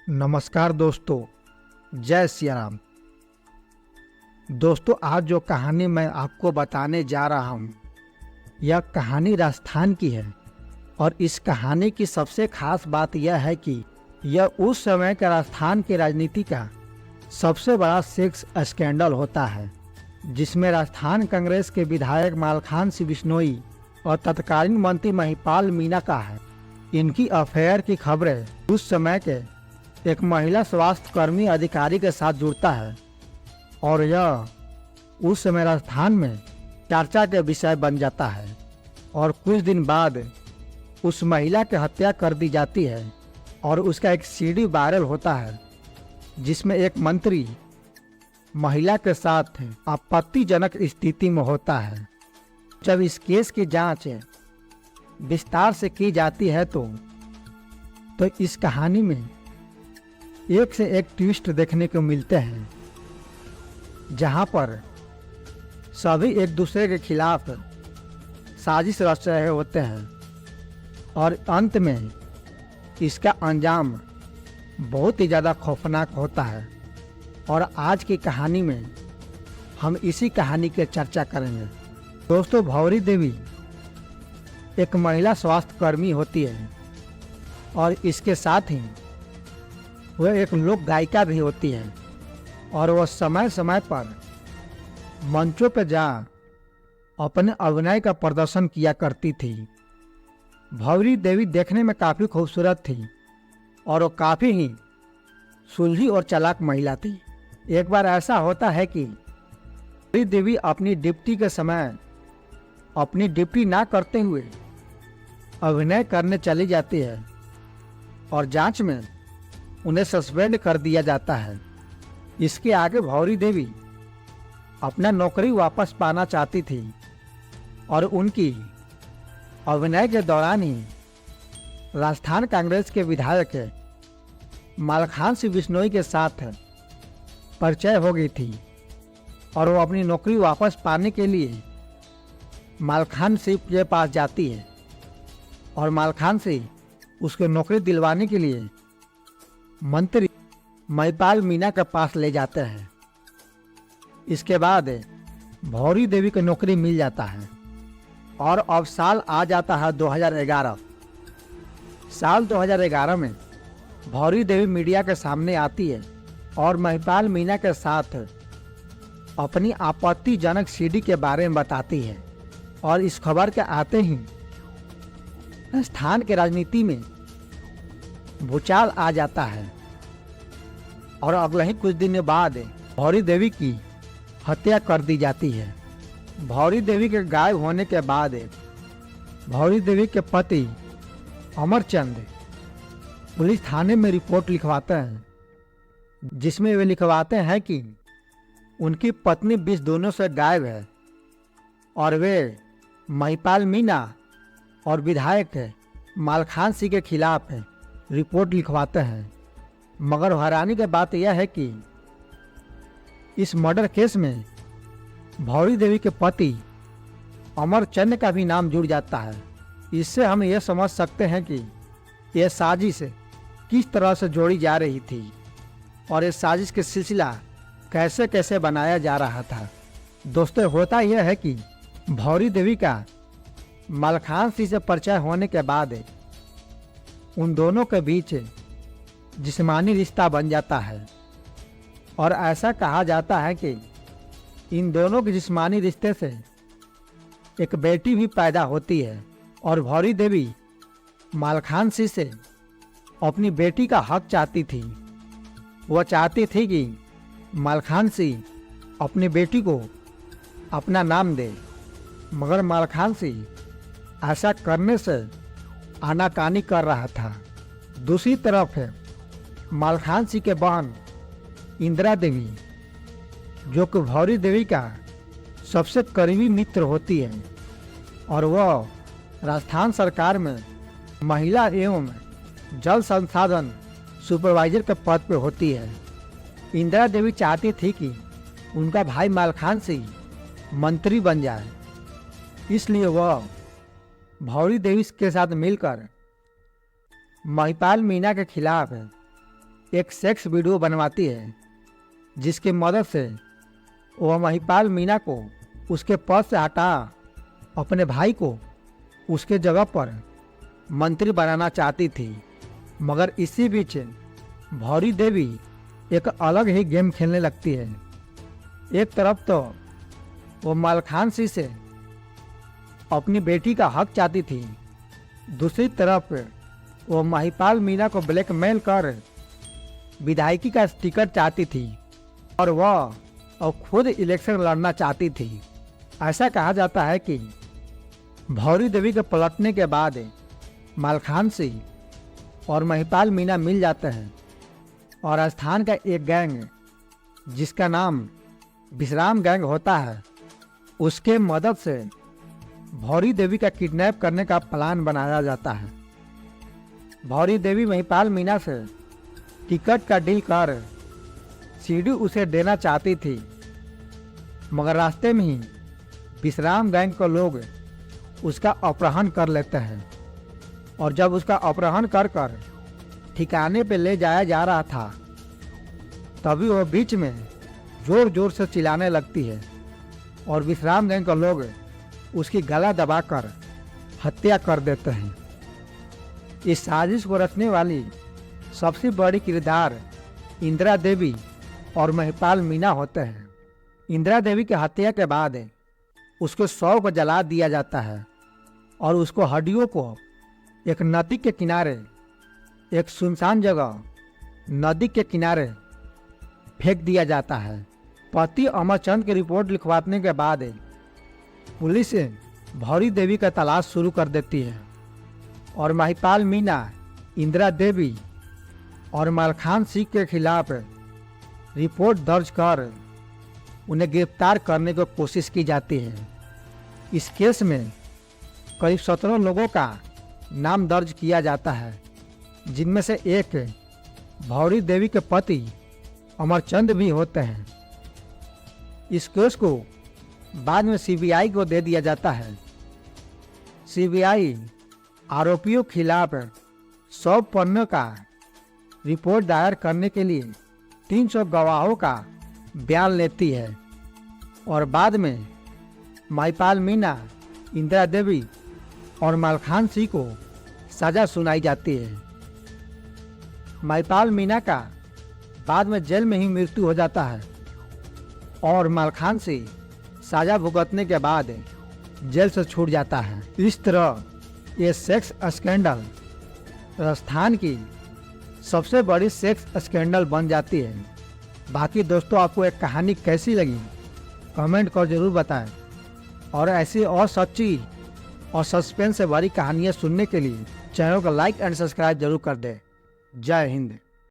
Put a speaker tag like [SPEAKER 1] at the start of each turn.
[SPEAKER 1] नमस्कार दोस्तों, जय सिया राम। दोस्तों, आज जो कहानी मैं आपको बताने जा रहा हूँ, यह कहानी राजस्थान की है। और इस कहानी की सबसे खास बात यह है कि यह उस समय के राजस्थान की राजनीति का सबसे बड़ा सेक्स स्कैंडल होता है, जिसमें राजस्थान कांग्रेस के विधायक मालखान सिंह बिश्नोई और तत्कालीन मंत्री महिपाल मीणा का है। इनकी अफेयर की खबरें उस समय के एक महिला स्वास्थ्य कर्मी अधिकारी के साथ जुड़ता है और यह उस समय राजस्थान में चर्चा के विषय बन जाता है। और कुछ दिन बाद उस महिला की हत्या कर दी जाती है और उसका एक सीडी वायरल होता है, जिसमें एक मंत्री महिला के साथ आपत्तिजनक स्थिति में होता है। जब इस केस की जांच विस्तार से की जाती है तो इस कहानी में एक से एक ट्विस्ट देखने को मिलते हैं, जहां पर सभी एक दूसरे के खिलाफ साजिश रच रहे होते हैं और अंत में इसका अंजाम बहुत ही ज़्यादा खौफनाक होता है। और आज की कहानी में हम इसी कहानी की चर्चा करेंगे। दोस्तों, भौरी देवी एक महिला स्वास्थ्य कर्मी होती है और इसके साथ ही वह एक लोक गायिका भी होती है और वह समय समय पर मंचों पर जा अपने अभिनय का प्रदर्शन किया करती थी। भौरी देवी देखने में काफ़ी खूबसूरत थी और वो काफ़ी ही सुलझी और चालाक महिला थी। एक बार ऐसा होता है कि भौरी देवी अपनी ड्यूटी के समय अपनी ड्यूटी ना करते हुए अभिनय करने चली जाती है और जांच में उन्हें सस्पेंड कर दिया जाता है। इसके आगे भौरी देवी अपना नौकरी वापस पाना चाहती थी और उनकी अभिनय के दौरान ही राजस्थान कांग्रेस के विधायक मालखान सिंह बिश्नोई के साथ परिचय हो गई थी और वो अपनी नौकरी वापस पाने के लिए मालखान सिंह के पास जाती है और मालखान सिंह उसके नौकरी दिलवाने के लिए मंत्री महिपाल मीणा के पास ले जाते हैं। इसके बाद भौरी देवी को नौकरी मिल जाता है और अब साल आ जाता है 2011। साल 2011 में भौरी देवी मीडिया के सामने आती है और महिपाल मीणा के साथ अपनी आपत्तिजनक सीडी के बारे में बताती है। और इस खबर के आते ही राजस्थान के राजनीति में भूचाल आ जाता है और अगले ही कुछ दिन बाद भौरी देवी की हत्या कर दी जाती है। भौरी देवी के गायब होने के बाद भौरी देवी के पति अमरचंद पुलिस थाने में रिपोर्ट लिखवाते हैं, जिसमें वे लिखवाते हैं कि उनकी पत्नी 20 दिनों से गायब है और वे महिपाल मीणा और विधायक मालखान सिंह के खिलाफ रिपोर्ट लिखवाते हैं। मगर हैरानी की बात यह है कि इस मर्डर केस में भौरी देवी के पति अमरचंद का भी नाम जुड़ जाता है। इससे हम यह समझ सकते हैं कि यह साजिश किस तरह से जोड़ी जा रही थी और इस साजिश का सिलसिला कैसे कैसे बनाया जा रहा था। दोस्तों, होता यह है कि भौरी देवी का मालखान सिंह से परिचय होने के बाद उन दोनों के बीच जिस्मानी रिश्ता बन जाता है और ऐसा कहा जाता है कि इन दोनों के जिस्मानी रिश्ते से एक बेटी भी पैदा होती है। और भौरी देवी मालखान सिंह से अपनी बेटी का हक चाहती थी। वह चाहती थी कि मालखान सिंह अपनी बेटी को अपना नाम दे, मगर मालखान सिंह ऐसा करने से आनाकानी कर रहा था। दूसरी तरफ मालखान सिंह के बहन इंदिरा देवी, जो कि भौरी देवी का सबसे करीबी मित्र होती है और वह राजस्थान सरकार में महिला एवं जल संसाधन सुपरवाइजर के पद पर होती है। इंदिरा देवी चाहती थी कि उनका भाई मालखान सिंह मंत्री बन जाए, इसलिए वह भौरी देवी के साथ मिलकर महिपाल मीणा के खिलाफ एक सेक्स वीडियो बनवाती है, जिसकी मदद से वह महिपाल मीना को उसके पद से हटा अपने भाई को उसके जगह पर मंत्री बनाना चाहती थी। मगर इसी बीच भौरी देवी एक अलग ही गेम खेलने लगती है। एक तरफ तो वो मलखान सिंह से अपनी बेटी का हक चाहती थी, दूसरी तरफ वो महिपाल मीना को ब्लैकमेल कर विधायकी का टिकट चाहती थी और वह खुद इलेक्शन लड़ना चाहती थी। ऐसा कहा जाता है कि भौरी देवी के पलटने के बाद मलखान सिंह और महिपाल मीना मिल जाते हैं और राजस्थान का एक गैंग जिसका नाम विश्राम गैंग होता है, उसके मदद से भौरी देवी का किडनैप करने का प्लान बनाया जाता है। भौरी देवी महिपाल मीना से टिकट का डील कर सीढ़ी उसे देना चाहती थी, मगर रास्ते में ही विश्राम गैंग के लोग उसका अपहरण कर लेते हैं और जब उसका अपहरण कर ठिकाने पे ले जाया जा रहा था, तभी वह बीच में जोर जोर से चिल्लाने लगती है और विश्राम गैंग के लोग उसकी गला दबाकर हत्या कर देते हैं। इस साजिश को रचने वाली सबसे बड़ी किरदार इंदिरा देवी और महिपाल मीना होते हैं। इंदिरा देवी की हत्या के बाद उसके शव को जला दिया जाता है और उसको हड्डियों को एक नदी के किनारे, एक सुनसान जगह नदी के किनारे फेंक दिया जाता है। पति अमरचंद की रिपोर्ट लिखवाने के बाद पुलिस भौरी देवी का तलाश शुरू कर देती है और महिपाल मीना, इंदिरा देवी और मलखान सिंह के खिलाफ रिपोर्ट दर्ज कर उन्हें गिरफ्तार करने की कोशिश की जाती है। इस केस में करीब 17 लोगों का नाम दर्ज किया जाता है, जिनमें से एक भौरी देवी के पति अमरचंद भी होते हैं। इस केस को बाद में सीबीआई को दे दिया जाता है। सीबीआई आरोपियों के खिलाफ 100 पन्नों का रिपोर्ट दायर करने के लिए 300 गवाहों का बयान लेती है और बाद में महिपाल मीना, इंदिरा देवी और मलखान सिंह को सजा सुनाई जाती है। महिपाल मीना का बाद में जेल में ही मृत्यु हो जाता है और मलखान सिंह सजा भुगतने के बाद जेल से छूट जाता है। इस तरह ये सेक्स स्कैंडल राजस्थान की सबसे बड़ी सेक्स स्कैंडल बन जाती है। बाकी दोस्तों, आपको एक कहानी कैसी लगी कमेंट कर जरूर बताएं और ऐसी और सच्ची और सस्पेंस से भरी कहानियाँ सुनने के लिए चैनल को लाइक एंड सब्सक्राइब जरूर कर दें। जय हिंद।